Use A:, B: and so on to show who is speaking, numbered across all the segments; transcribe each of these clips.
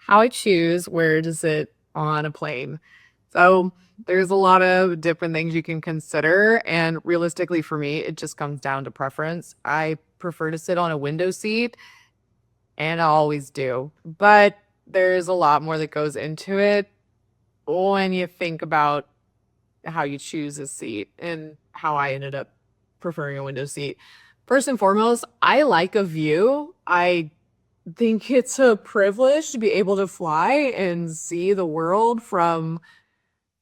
A: How I choose where to sit on a plane. So there's a lot of different things you can consider. And realistically, for me, it just comes down to preference. I prefer to sit on a window seat, and I always do. But there's a lot more that goes into it when you think about how you choose a seat and how I ended up preferring a window seat. First and foremost, I like a view. I think it's a privilege to be able to fly and see the world from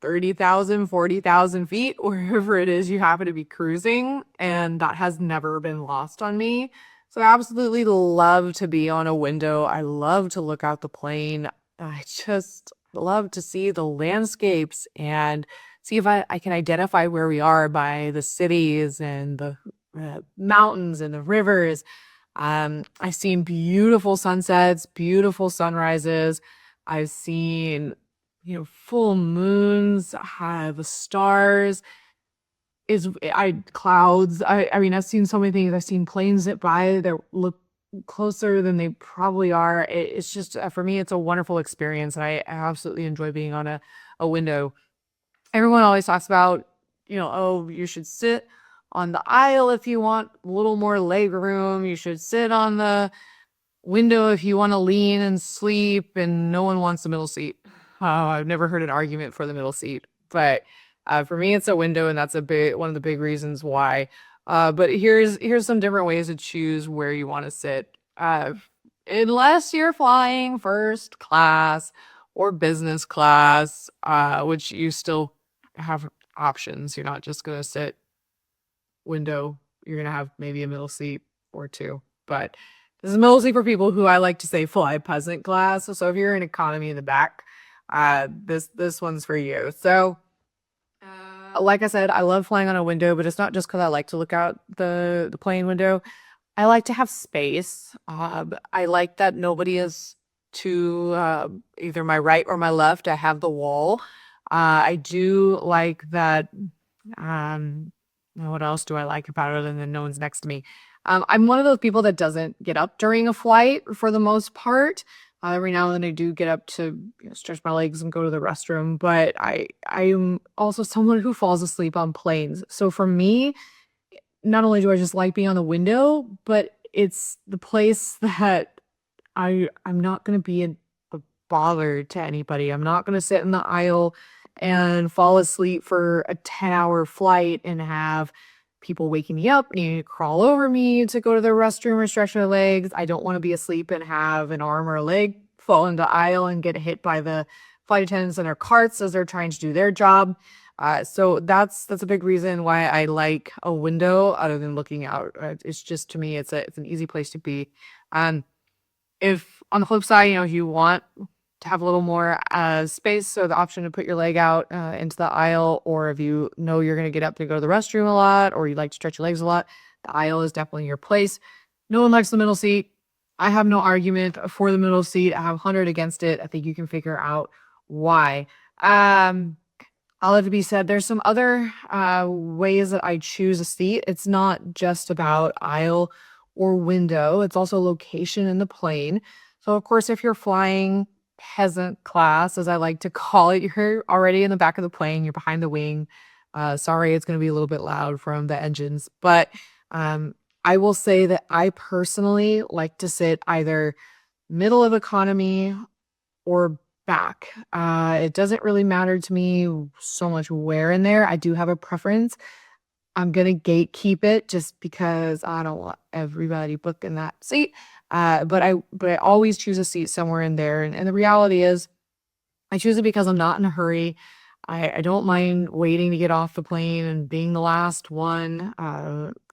A: 30,000, 40,000 feet, wherever it is you happen to be cruising. And that has never been lost on me. So I absolutely love to be on a window. I love to look out the plane. I just love to see the landscapes and see if I can identify where we are by the cities and the mountains and the rivers. I've seen beautiful sunsets, beautiful sunrises. I've seen, full moons, the stars, clouds. I mean, I've seen so many things. I've seen planes zip by that look closer than they probably are. It's just, for me, it's a wonderful experience. And I absolutely enjoy being on a window. Everyone always talks about, oh, you should sit on the aisle if you want a little more leg room. You should sit on the window if you want to lean and sleep, and no one wants the middle seat. I've never heard an argument for the middle seat, but for me, it's a window, and that's one of the big reasons why. But here's some different ways to choose where you want to sit. Unless you're flying first class or business class, which you still have options. You're not just gonna sit window. You're gonna have maybe a middle seat or two, but this is mostly for people who I like to say fly peasant class. So if you're in economy in the back, this one's for you. So, like I said, I love flying on a window, but it's not just because I like to look out the plane window. I like to have space. I like that nobody is to either my right or my left. I have the wall. I do like that. Um, what else do I like about it other than no one's next to me? I'm one of those people that doesn't get up during a flight for the most part. Every now and then I do get up to stretch my legs and go to the restroom, but I'm also someone who falls asleep on planes. So for me, not only do I just like being on the window, but it's the place that I'm not gonna be a bother to anybody. I'm not gonna sit in the aisle and fall asleep for a 10-hour flight and have people waking me up, needing to crawl over me to go to the restroom or stretch my legs. I don't want to be asleep and have an arm or a leg fall into the aisle and get hit by the flight attendants in their carts as they're trying to do their job. So that's a big reason why I like a window other than looking out. It's just to me, it's an easy place to be. Um, if on the flip side, you want to have a little more space, so the option to put your leg out into the aisle, or if you know you're going to get up to go to the restroom a lot, or you like to stretch your legs a lot, the aisle is definitely your place. No one likes the middle seat. I have no argument for the middle seat. I have 100 against it. I think you can figure out why. All of it to be said, there's some other ways that I choose a seat. It's not just about aisle or window, it's also location in the plane. So, of course, if you're flying peasant class, as I like to call it, you're already in the back of the plane, you're behind the wing. Sorry, it's going to be a little bit loud from the engines, but I will say that I personally like to sit either middle of economy or back. It doesn't really matter to me so much where in there. I do have a preference. I'm gonna gatekeep it just because I don't want everybody booking that seat. But I always choose a seat somewhere in there. And the reality is I choose it because I'm not in a hurry. I don't mind waiting to get off the plane and being the last one.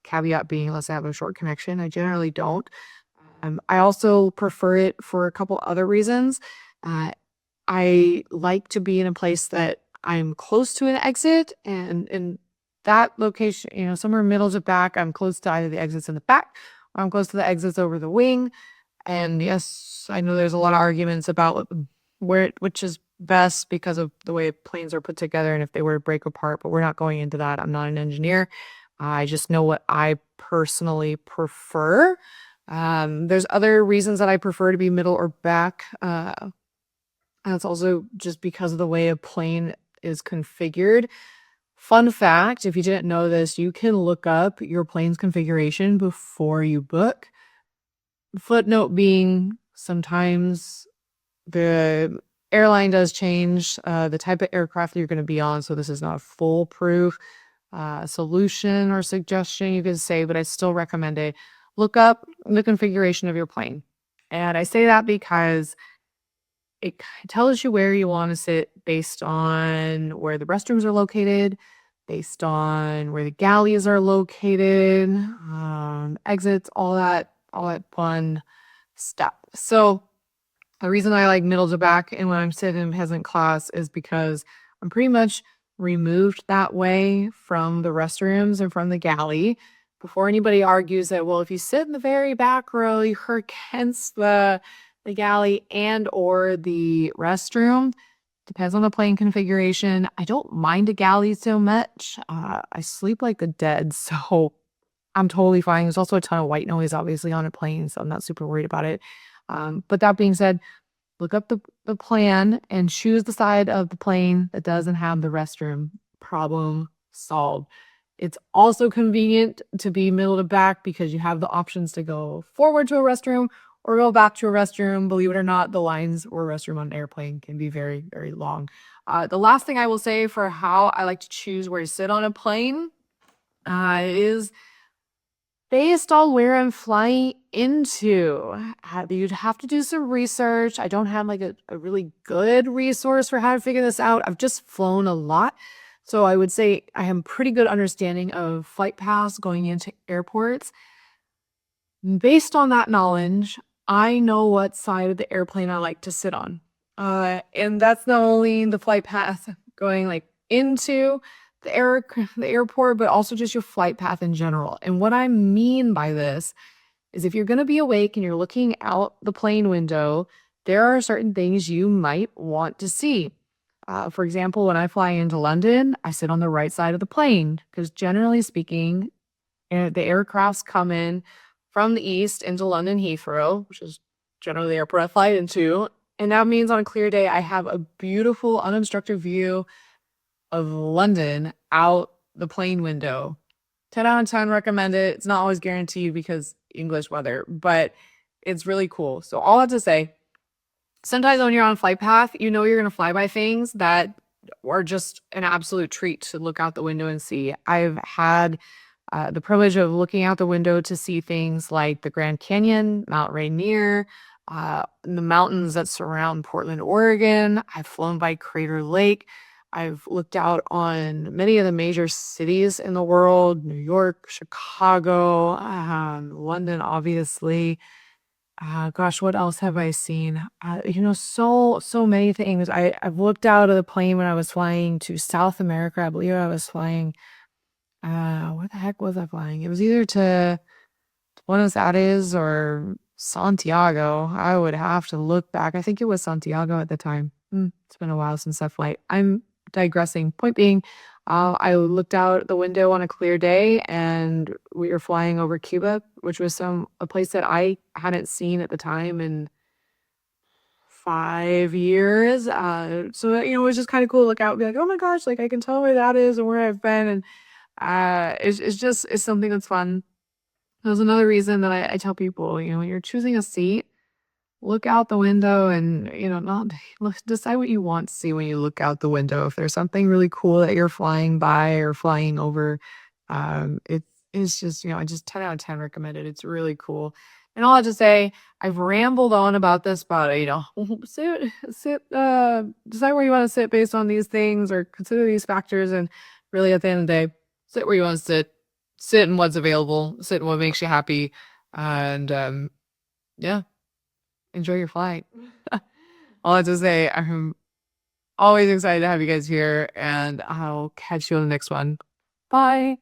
A: Caveat being unless I have a short connection. I generally don't. I also prefer it for a couple other reasons. Uh, I like to be in a place that I'm close to an exit, and in that location, somewhere middle to back, I'm close to either the exits in the back or I'm close to the exits over the wing. And yes, I know there's a lot of arguments about which is best because of the way planes are put together and if they were to break apart, but we're not going into that. I'm not an engineer. I just know what I personally prefer. There's other reasons that I prefer to be middle or back. And it's also just because of the way a plane is configured. Fun fact, if you didn't know this, you can look up your plane's configuration before you book. Footnote being, sometimes the airline does change the type of aircraft that you're going to be on, so this is not a foolproof solution or suggestion you could say, but I still recommend it. Look up the configuration of your plane. And I say that because it tells you where you want to sit based on where the restrooms are located, based on where the galleys are located, exits, all that fun stuff. So the reason I like middle to back and when I'm sitting in peasant class is because I'm pretty much removed that way from the restrooms and from the galley. Before anybody argues that, well, if you sit in the very back row, you're against the galley and or the restroom. Depends on the plane configuration. I don't mind a galley so much. I sleep like the dead, so I'm totally fine. There's also a ton of white noise, obviously, on a plane, so I'm not super worried about it. But that being said, look up the plan and choose the side of the plane that doesn't have the restroom. Problem solved. It's also convenient to be middle to back because you have the options to go forward to a restroom or go back to a restroom. Believe it or not, the lines or restroom on an airplane can be very, very long. The last thing I will say for how I like to choose where to sit on a plane is based on where I'm flying into. You'd have to do some research. I don't have like a really good resource for how to figure this out. I've just flown a lot. So I would say I have pretty good understanding of flight paths going into airports. Based on that knowledge, I know what side of the airplane I like to sit on. And that's not only the flight path going like into the airport, but also just your flight path in general. And what I mean by this is if you're going to be awake and you're looking out the plane window, there are certain things you might want to see. For example, when I fly into London, I sit on the right side of the plane because generally speaking, the aircrafts come in from the east into London Heathrow, which is generally the airport I fly into. And that means on a clear day, I have a beautiful unobstructed view of London out the plane window. 10 out of 10 recommend it. It's not always guaranteed because English weather, but it's really cool. So all that to say, sometimes when you're on flight path, you know you're going to fly by things that are just an absolute treat to look out the window and see. I've had the privilege of looking out the window to see things like the Grand Canyon, Mount Rainier, the mountains that surround Portland, Oregon. I've flown by Crater Lake. I've looked out on many of the major cities in the world, New York, Chicago, London, obviously. Gosh, what else have I seen? So many things. I've looked out of the plane when I was flying to South America. I believe I was flying, where the heck was I flying? It was either to Buenos Aires or Santiago. I would have to look back. I think it was Santiago at the time. It's been a while since that flight. I'm digressing. Point being, I looked out the window on a clear day and we were flying over Cuba, which was a place that I hadn't seen at the time in 5 years. It was just kind of cool to look out and be like, oh my gosh, like I can tell where that is and where I've been. And it's something that's fun. There's another reason that I tell people, when you're choosing a seat, look out the window and, not decide what you want to see when you look out the window. If there's something really cool that you're flying by or flying over, it's just, I just 10 out of 10 recommend it. It's really cool. And all I have to say, I've rambled on about this, but decide where you want to sit based on these things or consider these factors. And really at the end of the day, sit where you want to sit in what's available, sit in what makes you happy. And yeah, enjoy your flight. All I have to say, I'm always excited to have you guys here, and I'll catch you on the next one. Bye.